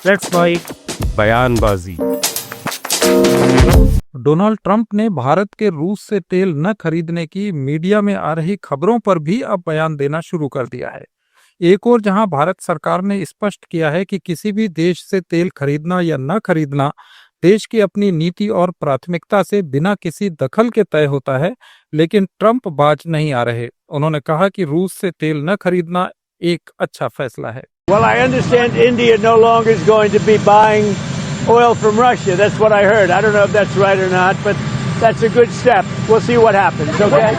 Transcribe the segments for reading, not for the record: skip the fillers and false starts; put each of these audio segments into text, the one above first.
Let's fight बयानबाजी। Donald Trump ने भारत के रूस से तेल न खरीदने की मीडिया में आ रही खबरों पर भी अब बयान देना शुरू कर दिया है। एक और जहां भारत सरकार ने स्पष्ट किया है कि किसी भी देश से तेल खरीदना या न खरीदना देश की अपनी नीति और प्राथमिकता से बिना किसी दखल के तय होता है, लेकिन ट्रंप बाज नहीं आ रहे। उन्होंने कहा कि रूस से तेल न खरीदना एक अच्छा फैसला है। Well, I understand India no longer is going to be buying oil from Russia. That's what I heard. I don't know if that's right or not, but that's a good step. We'll see what happens, okay?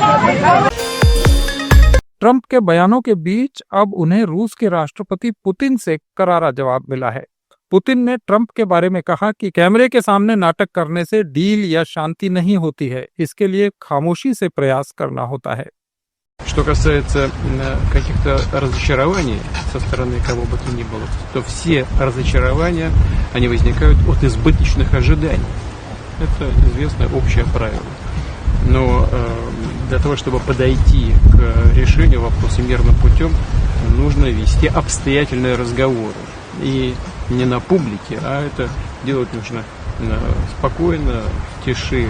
Trump के बयानों के बीच अब उन्हें रूस के राष्ट्रपति Putin से करारा जवाब मिला है। पुतिन ने ट्रंप के बारे में कहा कि कैमरे के सामने नाटक करने से डील या शांति नहीं होती है, इसके लिए खामोशी से प्रयास करना होता है। Что касается каких-то разочарований со стороны кого бы то ни было, то все разочарования, они возникают от избыточных ожиданий. Это известное общее правило. Но для того, чтобы подойти к решению вопроса мирным путем, нужно вести обстоятельные разговоры. И не на публике, а это делать нужно спокойно, в тиши,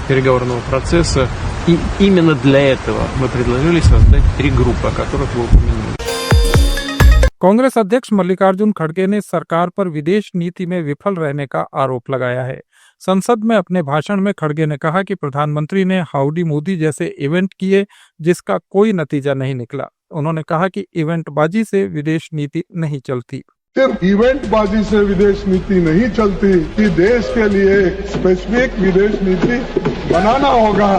переговорного процесса. И именно для этого мы предложили создать 3 группы, о которых вы упомянули. कांग्रेस अध्यक्ष मल्लिकार्जुन खड़गे ने सरकार पर विदेश नीति में विफल रहने का आरोप लगाया है। संसद में अपने भाषण में खड़गे ने कहा कि प्रधानमंत्री ने हाउडी मोदी जैसे इवेंट किए जिसका कोई नतीजा नहीं निकला। उन्होंने कहा कि इवेंटबाजी से विदेश नीति नहीं चलती। सिर्फ इवेंटबाजी से विदेश नीति नहीं चलती कि देश के लिए एक स्पेसिफिक विदेश नीति बनाना होगा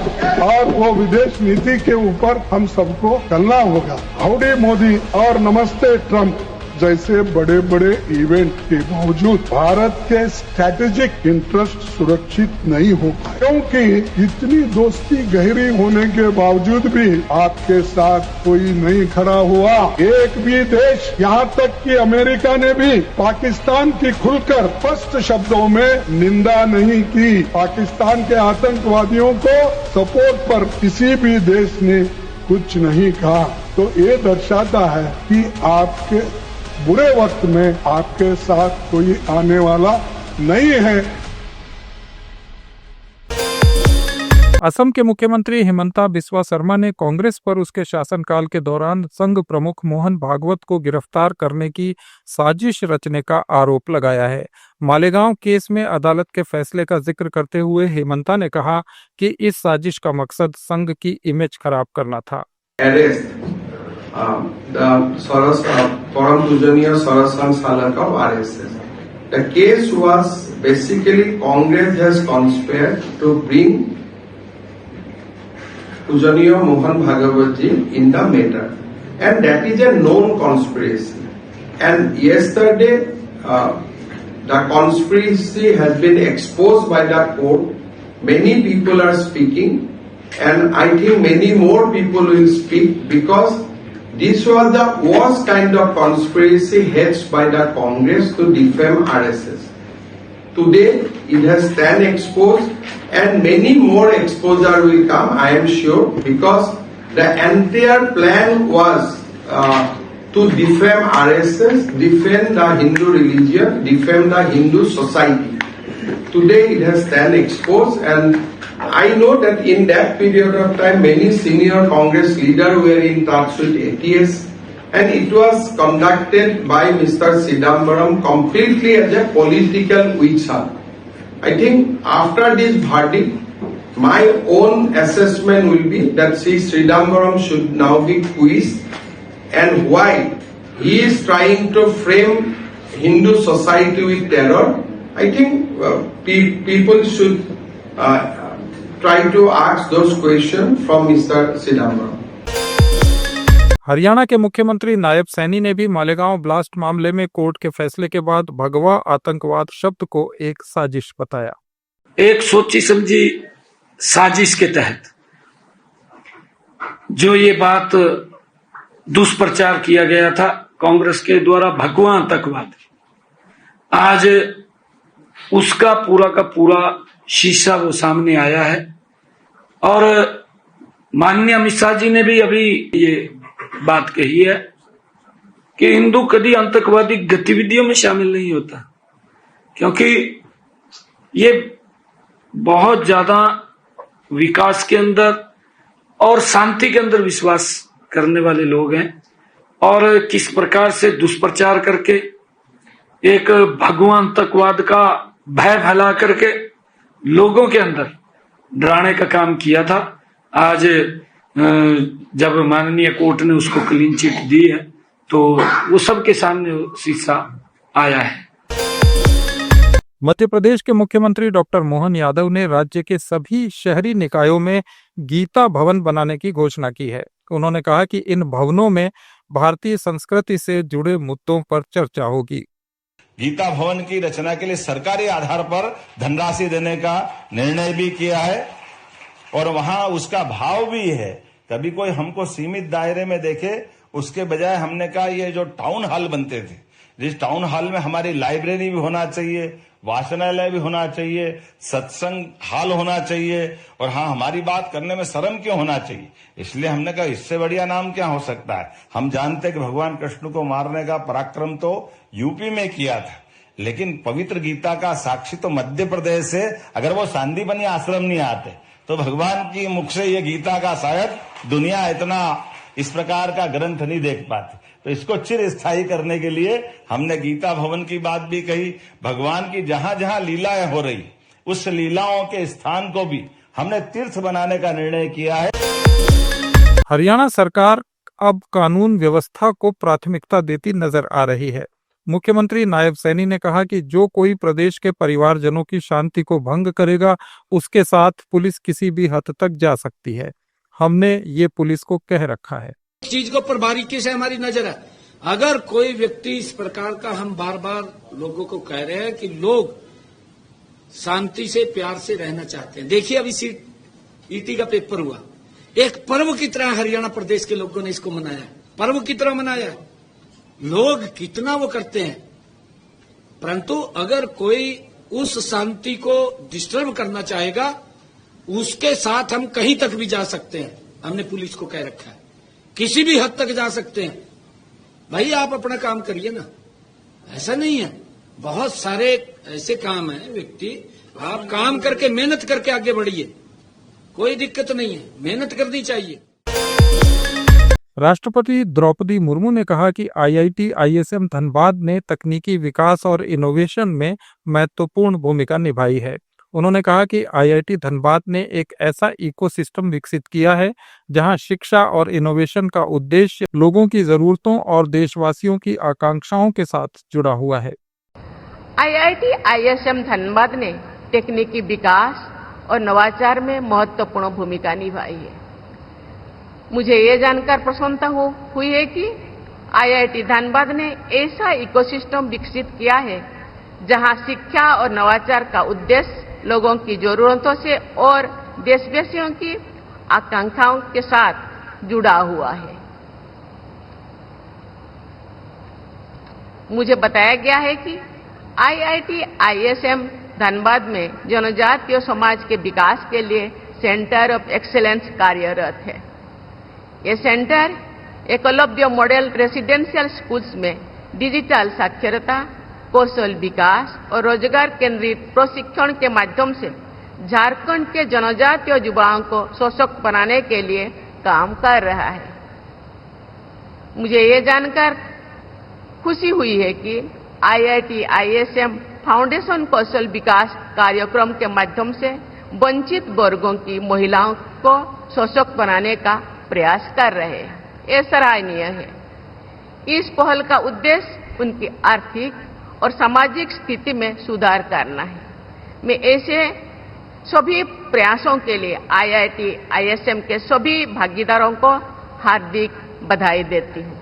और वो विदेश नीति के ऊपर हम सबको चलना होगा। हाउडी मोदी और नमस्ते ट्रंप जैसे बड़े बड़े इवेंट के बावजूद भारत के स्ट्रैटेजिक इंटरेस्ट सुरक्षित नहीं हो पाए, क्योंकि इतनी दोस्ती गहरी होने के बावजूद भी आपके साथ कोई नहीं खड़ा हुआ। एक भी देश, यहाँ तक कि अमेरिका ने भी पाकिस्तान की खुलकर स्पष्ट शब्दों में निंदा नहीं की। पाकिस्तान के आतंकवादियों को सपोर्ट पर किसी भी देश ने कुछ नहीं कहा। तो ये दर्शाता है कि आपके बुरे वक्त में आपके साथ कोई आने वाला नहीं है। असम के मुख्यमंत्री हिमंता बिस्वा शर्मा ने कांग्रेस पर उसके शासनकाल के दौरान संघ प्रमुख मोहन भागवत को गिरफ्तार करने की साजिश रचने का आरोप लगाया है। मालेगांव केस में अदालत के फैसले का जिक्र करते हुए हिमंता ने कहा कि इस साजिश का मकसद संघ की इमेज खराब करना था। परम पूजनीय सरस Salaka of RSS. The case was basically Congress has conspired to bring Pujaniya Mohan Bhagawat in the matter, and that is a known conspiracy. And yesterday, the conspiracy has been exposed by the court. Many people are speaking, and I think many more people will speak because this was the worst kind of conspiracy hatched by the Congress to defame RSS. Today, it has stand exposed, and many more exposure will come, I am sure, because the entire plan was to defame RSS, defame the Hindu religion, defame the Hindu society. Today, it has stand exposed, and I know that in that period of time, many senior Congress leaders were in touch with ATS, and it was conducted by Mr. Chidambaram completely as a political witch hunt. I think after this verdict, my own assessment will be that Sri Chidambaram should now be quizzed, and why he is trying to frame Hindu society with terror. I think people should try to ask those questions from Mr. Chidambaram. Haryana के मुख्यमंत्री नायब सैनी ने भी Malegaon blast मामले में court के फैसले के बाद भगवा आतंकवाद शब्द को एक साजिश बताया। एक सोची समझी साजिश के तहत जो ये बात दुष्प्रचार किया गया था कांग्रेस के द्वारा भगवा आतंकवाद, आज उसका पूरा का पूरा शीशा वो सामने आया है। और माननीय अमित शाह जी ने भी अभी ये बात कही है कि हिंदू कभी आतंकवादी गतिविधियों में शामिल नहीं होता, क्योंकि ये बहुत ज्यादा विकास के अंदर और शांति के अंदर विश्वास करने वाले लोग हैं, और किस प्रकार से दुष्प्रचार करके एक भगवान आतंकवाद का भय फैला करके लोगों के अंदर डराने का काम किया था। आज जब माननीय कोर्ट ने उसको क्लीन चिट दी है तो वो सबके सामने शीशा आया है। मध्य प्रदेश के मुख्यमंत्री डॉक्टर मोहन यादव ने राज्य के सभी शहरी निकायों में गीता भवन बनाने की घोषणा की है। उन्होंने कहा कि इन भवनों में भारतीय संस्कृति से जुड़े मुद्दों पर चर्चा होगी। गीता भवन की रचना के लिए सरकारी आधार पर धनराशि देने का निर्णय भी किया है और वहां उसका भाव भी है। कभी कोई हमको सीमित दायरे में देखे, उसके बजाय हमने कहा ये जो टाउन हॉल बनते थे, जिस टाउन हॉल में हमारी लाइब्रेरी भी होना चाहिए, वाचनालय भी होना चाहिए, सत्संग हॉल होना चाहिए, और हाँ, हमारी बात करने में शर्म क्यों होना चाहिए। इसलिए हमने कहा इससे बढ़िया नाम क्या हो सकता है। हम जानते हैं कि भगवान कृष्ण को मारने का पराक्रम तो यूपी में किया था, लेकिन पवित्र गीता का साक्षी तो मध्य प्रदेश है। अगर वो सांदीपनी आश्रम नहीं आते तो भगवान की मुख से ये गीता का शायद दुनिया इतना इस प्रकार का ग्रंथ नहीं देख पाती। तो इसको चिर स्थायी करने के लिए हमने गीता भवन की बात भी कही। भगवान की जहां जहां लीलाएं हो रही, उस लीलाओं के स्थान को भी हमने तीर्थ बनाने का निर्णय किया है। हरियाणा सरकार अब कानून व्यवस्था को प्राथमिकता देती नजर आ रही है। मुख्यमंत्री नायब सैनी ने कहा कि जो कोई प्रदेश के परिवारजनों की शांति को भंग करेगा, उसके साथ पुलिस किसी भी हद तक जा सकती है। हमने ये पुलिस को कह रखा है। चीज को पर बारीकी से हमारी नजर है। अगर कोई व्यक्ति इस प्रकार का, हम बार बार लोगों को कह रहे हैं कि लोग शांति से प्यार से रहना चाहते हैं। देखिए अभी ईटी का पेपर हुआ, एक पर्व की तरह हरियाणा प्रदेश के लोगों ने इसको मनाया, पर्व की तरह मनाया। लोग कितना वो करते हैं, परंतु अगर कोई उस शांति को डिस्टर्ब करना चाहेगा, उसके साथ हम कहीं तक भी जा सकते हैं। हमने पुलिस को कह रखा है, किसी भी हद तक जा सकते हैं। भाई आप अपना काम करिए ना, ऐसा नहीं है। बहुत सारे ऐसे काम है, व्यक्ति आप काम करके मेहनत करके आगे बढ़िए, कोई दिक्कत नहीं है, मेहनत करनी चाहिए। राष्ट्रपति द्रौपदी मुर्मू ने कहा कि IIT ISM धनबाद ने तकनीकी विकास और इनोवेशन में महत्वपूर्ण भूमिका निभाई है। उन्होंने कहा कि IIT धनबाद ने एक ऐसा इकोसिस्टम विकसित किया है जहां शिक्षा और इनोवेशन का उद्देश्य लोगों की जरूरतों और देशवासियों की आकांक्षाओं के साथ जुड़ा हुआ है। IIT ISM धनबाद ने तकनीकी विकास और नवाचार में महत्वपूर्ण भूमिका निभाई है। मुझे ये जानकर प्रसन्नता हुई है कि IIT धनबाद ने ऐसा इकोसिस्टम विकसित किया है जहां शिक्षा और नवाचार का उद्देश्य लोगों की जरूरतों से और देशवासियों की आकांक्षाओं के साथ जुड़ा हुआ है। मुझे बताया गया है कि IIT ISM धनबाद में जनजातीय समाज के विकास के लिए सेंटर ऑफ एक्सीलेंस कार्यरत है। ये centre Eklavya model residential schools में डिजिटल साक्षरता, कौशल विकास और रोजगार केंद्रित प्रशिक्षण के माध्यम से झारखंड के जनजातीय युवाओं को सशक्त बनाने के लिए काम कर रहा है। मुझे ये जानकर खुशी हुई है कि IIT ISM फाउंडेशन कौशल विकास कार्यक्रम के माध्यम से वंचित वर्गों की महिलाओं को सशक्त बनाने का प्रयास कर रहे हैं। ये सराहनीय है। इस पहल का उद्देश्य उनकी आर्थिक और सामाजिक स्थिति में सुधार करना है। मैं ऐसे सभी प्रयासों के लिए IIT ISM के सभी भागीदारों को हार्दिक बधाई देती हूँ।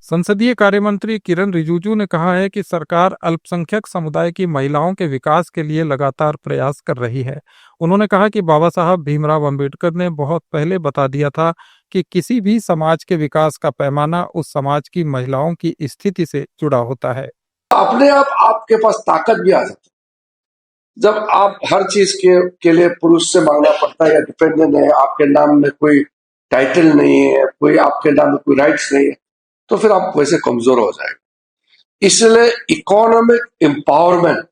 संसदीय कार्य मंत्री किरण रिजिजू ने कहा है कि सरकार अल्पसंख्यक समुदाय की महिलाओं के विकास के लिए लगातार प्रयास कर रही है। उन्होंने कहा कि बाबा साहब भीमराव अंबेडकर ने बहुत पहले बता दिया था कि किसी भी समाज के विकास का पैमाना उस समाज की महिलाओं की स्थिति से जुड़ा होता है। अपने आप आपके पास ताकत भी आ जाती है जब आप हर चीज के लिए पुरुष से मांगना पड़ता है या डिपेंडेंट है, आपके नाम में कोई टाइटल नहीं है, कोई आपके नाम में कोई राइट्स नहीं है, तो फिर आप वैसे कमजोर हो जाएंगे। इसलिए इकोनॉमिक एम्पावरमेंट,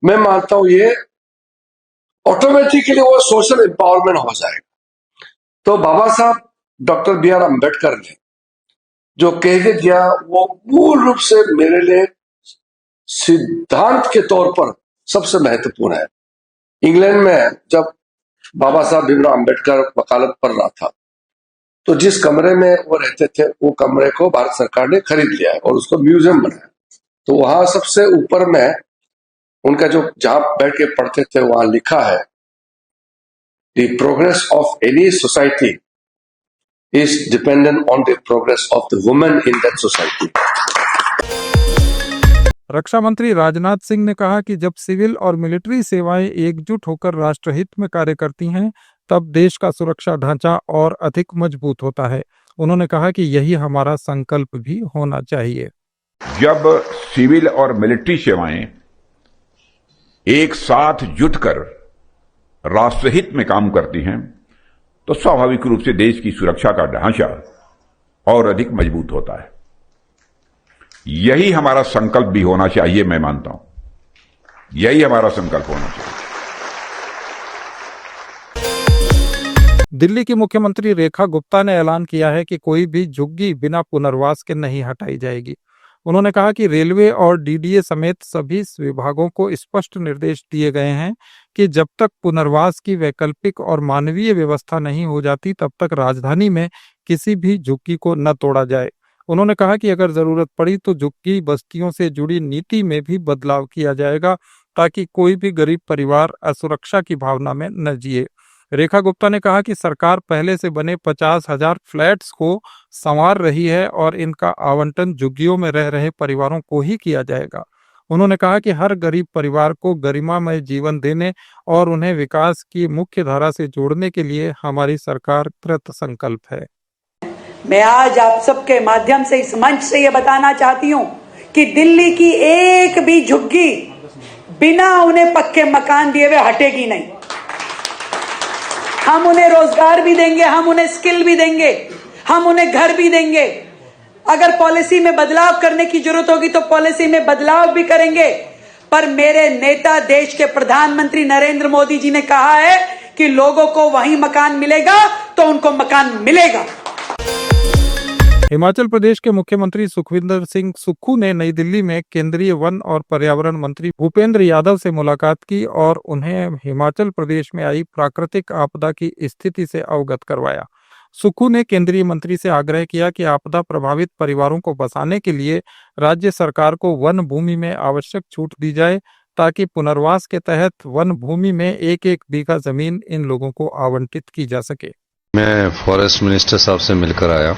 मैं मानता हूं ये ऑटोमेटिकली वो सोशल एम्पावरमेंट हो जाएगा। तो बाबा साहब डॉक्टर बी आर अम्बेडकर ने जो कह के दिया वो मूल रूप से मेरे लिए सिद्धांत के तौर पर सबसे महत्वपूर्ण है। इंग्लैंड में जब बाबा साहब भीमराव अम्बेडकर वकालत पढ़ रहा था, तो जिस कमरे में वो रहते थे वो कमरे को भारत सरकार ने खरीद लिया है और उसको म्यूजियम बनाया। तो वहां सबसे ऊपर में उनका जो जहां बैठ के पढ़ते थे वहां लिखा है, the progress of any society is dependent on the progress of the women in that society. रक्षा मंत्री राजनाथ सिंह ने कहा कि जब सिविल और मिलिट्री सेवाएं एकजुट होकर राष्ट्रहित में कार्य करती हैं, तब देश का सुरक्षा ढांचा और अधिक मजबूत होता है। उन्होंने कहा कि यही हमारा संकल्प भी होना चाहिए। जब सिविल और मिलिट्री सेवाएं एक साथ जुटकर राष्ट्रहित में काम करती हैं, तो स्वाभाविक रूप से देश की सुरक्षा का ढांचा और अधिक मजबूत होता है। यही हमारा संकल्प भी होना चाहिए, मैं मानता हूं यही हमारा संकल्प होना चाहिए। दिल्ली की मुख्यमंत्री रेखा गुप्ता ने ऐलान किया है कि कोई भी झुग्गी बिना पुनर्वास के नहीं हटाई जाएगी। उन्होंने कहा कि रेलवे और डीडीए समेत सभी विभागों को स्पष्ट निर्देश दिए गए हैं कि जब तक पुनर्वास की वैकल्पिक और मानवीय व्यवस्था नहीं हो जाती, तब तक राजधानी में किसी भी झुग्गी को न तोड़ा जाए। उन्होंने कहा कि अगर जरूरत पड़ी तो झुग्गी बस्तियों से जुड़ी नीति में भी बदलाव किया जाएगा, ताकि कोई भी गरीब परिवार असुरक्षा की भावना में न जिए। रेखा गुप्ता ने कहा कि सरकार पहले से बने 50,000 फ्लैट्स को संवार रही है और इनका आवंटन झुग्गियों में रह रहे परिवारों को ही किया जाएगा। उन्होंने कहा कि हर गरीब परिवार को गरिमामय जीवन देने और उन्हें विकास की मुख्य धारा से जोड़ने के लिए हमारी सरकार कृत संकल्प है। मैं आज आप सबके माध्यम से इस मंच से ये बताना चाहती हूँ कि दिल्ली की एक भी झुग्गी बिना उन्हें पक्के मकान दिए हुए हटेगी नहीं। हम उन्हें रोजगार भी देंगे, हम उन्हें स्किल भी देंगे, हम उन्हें घर भी देंगे। अगर पॉलिसी में बदलाव करने की जरूरत होगी तो पॉलिसी में बदलाव भी करेंगे। पर मेरे नेता देश के प्रधानमंत्री नरेंद्र मोदी जी ने कहा है कि लोगों को वहीं मकान मिलेगा तो उनको मकान मिलेगा। हिमाचल प्रदेश के मुख्यमंत्री सुखविंदर सिंह सुक्खू ने नई दिल्ली में केंद्रीय वन और पर्यावरण मंत्री भूपेंद्र यादव से मुलाकात की और उन्हें हिमाचल प्रदेश में आई प्राकृतिक आपदा की स्थिति से अवगत करवाया। सुक्खू ने केंद्रीय मंत्री से आग्रह किया कि आपदा प्रभावित परिवारों को बसाने के लिए राज्य सरकार को वन भूमि में आवश्यक छूट दी जाए, ताकि पुनर्वास के तहत वन भूमि में 1-1 बीघा जमीन इन लोगों को आवंटित की जा सके। मैं फॉरेस्ट मिनिस्टर साहब से मिलकर आया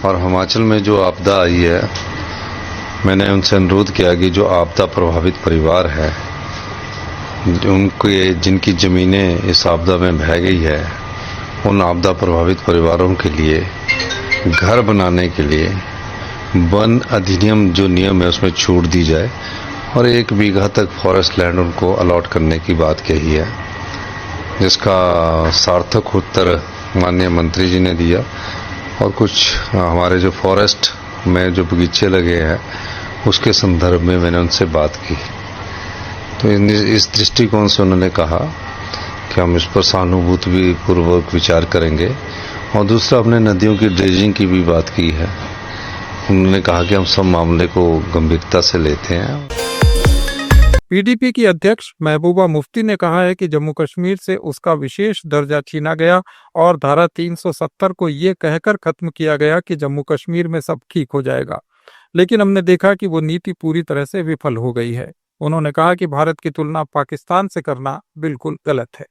और हिमाचल में जो आपदा आई है, मैंने उनसे अनुरोध किया कि जो आपदा प्रभावित परिवार है, उनके जिनकी ज़मीनें इस आपदा में बह गई है, उन आपदा प्रभावित परिवारों के लिए घर बनाने के लिए वन अधिनियम जो नियम है उसमें छूट दी जाए और 1 बीघा तक फॉरेस्ट लैंड उनको अलॉट करने की बात कही है, जिसका सार्थक उत्तर माननीय मंत्री जी ने दिया। और कुछ हमारे जो फॉरेस्ट में जो बगीचे लगे हैं उसके संदर्भ में मैंने उनसे बात की, तो इस दृष्टिकोण से उन्होंने कहा कि हम इस पर सहानुभूति पूर्वक विचार करेंगे। और दूसरा, अपने नदियों की ड्रेजिंग की भी बात की है। उन्होंने कहा कि हम सब मामले को गंभीरता से लेते हैं। पीडीपी की अध्यक्ष महबूबा मुफ्ती ने कहा है कि जम्मू कश्मीर से उसका विशेष दर्जा छीना गया और धारा 370 को ये कहकर खत्म किया गया कि जम्मू कश्मीर में सब ठीक हो जाएगा, लेकिन हमने देखा कि वो नीति पूरी तरह से विफल हो गई है। उन्होंने कहा कि भारत की तुलना पाकिस्तान से करना बिल्कुल गलत है।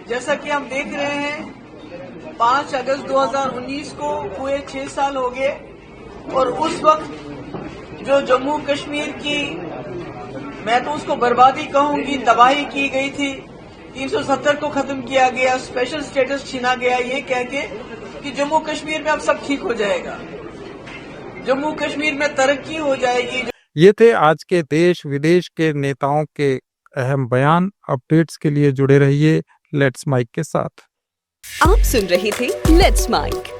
जैसा कि हम देख रहे हैं, 5 अगस्त 2019 को पूरे 6 साल हो गए और उस वक्त जो जम्मू कश्मीर की, मैं तो उसको बर्बादी कहूंगी, तबाही की गई थी। 370 को खत्म किया गया, स्पेशल स्टेटस छीना गया, ये कह के कि जम्मू कश्मीर में अब सब ठीक हो जाएगा, जम्मू कश्मीर में तरक्की हो जाएगी। ये थे आज के देश विदेश के नेताओं के अहम बयान। अपडेट्स के लिए जुड़े रहिए लेट्स माइक के साथ। आप सुन रहे थे लेट्स माइक।